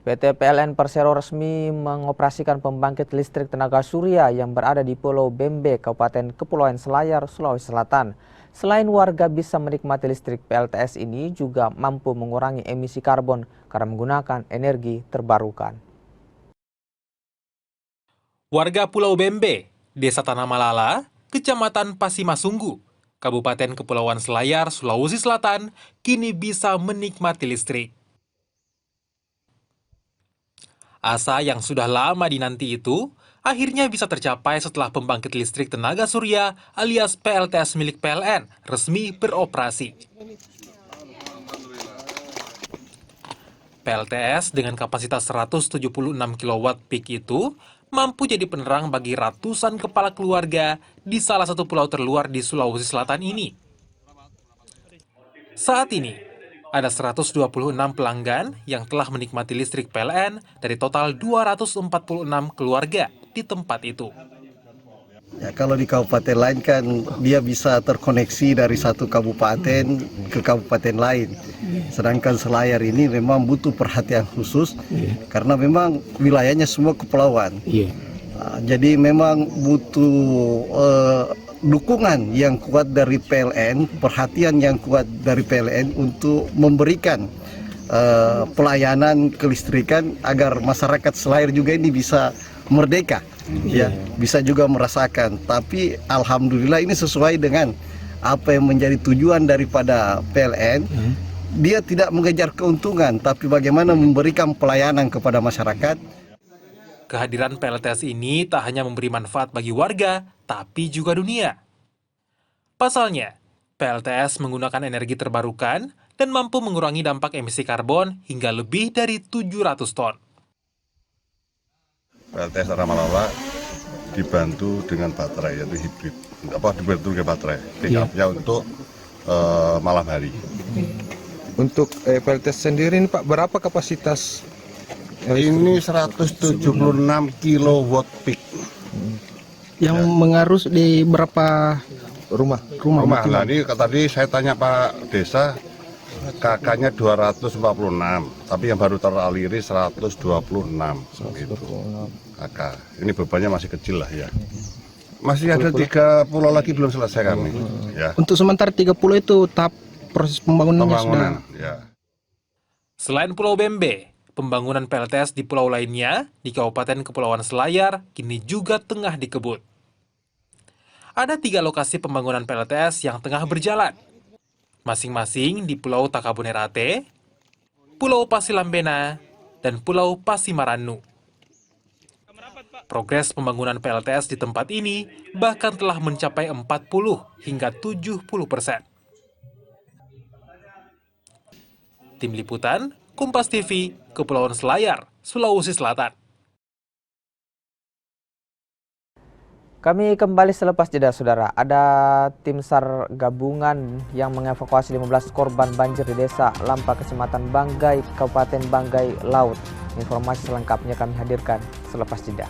PT PLN Persero resmi mengoperasikan pembangkit listrik tenaga surya yang berada di Pulau Bembe, Kabupaten Kepulauan Selayar, Sulawesi Selatan. Selain warga bisa menikmati listrik, PLTS ini juga mampu mengurangi emisi karbon karena menggunakan energi terbarukan. Warga Pulau Bembe, Desa Tanah Malala, Kecamatan Pasimasunggu, Kabupaten Kepulauan Selayar, Sulawesi Selatan, kini bisa menikmati listrik. Asa yang sudah lama dinanti itu akhirnya bisa tercapai setelah pembangkit listrik tenaga surya alias PLTS milik PLN resmi beroperasi. PLTS dengan kapasitas 176 kW peak itu mampu jadi penerang bagi ratusan kepala keluarga di salah satu pulau terluar di Sulawesi Selatan ini. Saat ini, ada 126 pelanggan yang telah menikmati listrik PLN dari total 246 keluarga di tempat itu. Ya, kalau di kabupaten lain kan dia bisa terkoneksi dari satu kabupaten ke kabupaten lain. Sedangkan Selayar ini memang butuh perhatian khusus karena memang wilayahnya semua kepulauan. Jadi memang butuh dukungan yang kuat dari PLN, perhatian yang kuat dari PLN untuk memberikan pelayanan kelistrikan agar masyarakat Selayar juga ini bisa merdeka, ya, bisa juga merasakan. Tapi alhamdulillah ini sesuai dengan apa yang menjadi tujuan daripada PLN. Dia tidak mengejar keuntungan, tapi bagaimana memberikan pelayanan kepada masyarakat. Kehadiran PLTS ini tak hanya memberi manfaat bagi warga, tapi juga dunia. Pasalnya, PLTS menggunakan energi terbarukan dan mampu mengurangi dampak emisi karbon hingga lebih dari 700 ton. PLTS Tanah Malala dibantu dengan baterai, yaitu hibrid. Dibantu dengan baterai, pick-up-nya untuk malam hari. Untuk PLTS sendiri ini Pak, berapa kapasitas? Ini 176 kW peak. Yang mengarus di berapa Rumah. Nah, ini tadi saya tanya Pak Desa, kakaknya 246, tapi yang baru teraliri 126. Gitu. Kakak, ini bebannya masih kecil lah ya. Masih ada 3 pulau lagi belum selesai kami. Ya. Untuk sementara 30 itu tahap proses pembangunannya sudah. Ya. Selain Pulau Bembe, pembangunan PLTS di pulau lainnya di Kabupaten Kepulauan Selayar kini juga tengah dikebut. Ada 3 lokasi pembangunan PLTS yang tengah berjalan, masing-masing di Pulau Takabonerate, Pulau Pasilambena, dan Pulau Pasimaranu. Progres pembangunan PLTS di tempat ini bahkan telah mencapai 40 hingga 70%. Tim Liputan, Kompas TV, Kepulauan Selayar, Sulawesi Selatan. Kami kembali selepas jeda, saudara. Ada tim SAR gabungan yang mengevakuasi 15 korban banjir di Desa Lampa, Kecamatan Banggai, Kabupaten Banggai Laut. Informasi selengkapnya kami hadirkan selepas jeda.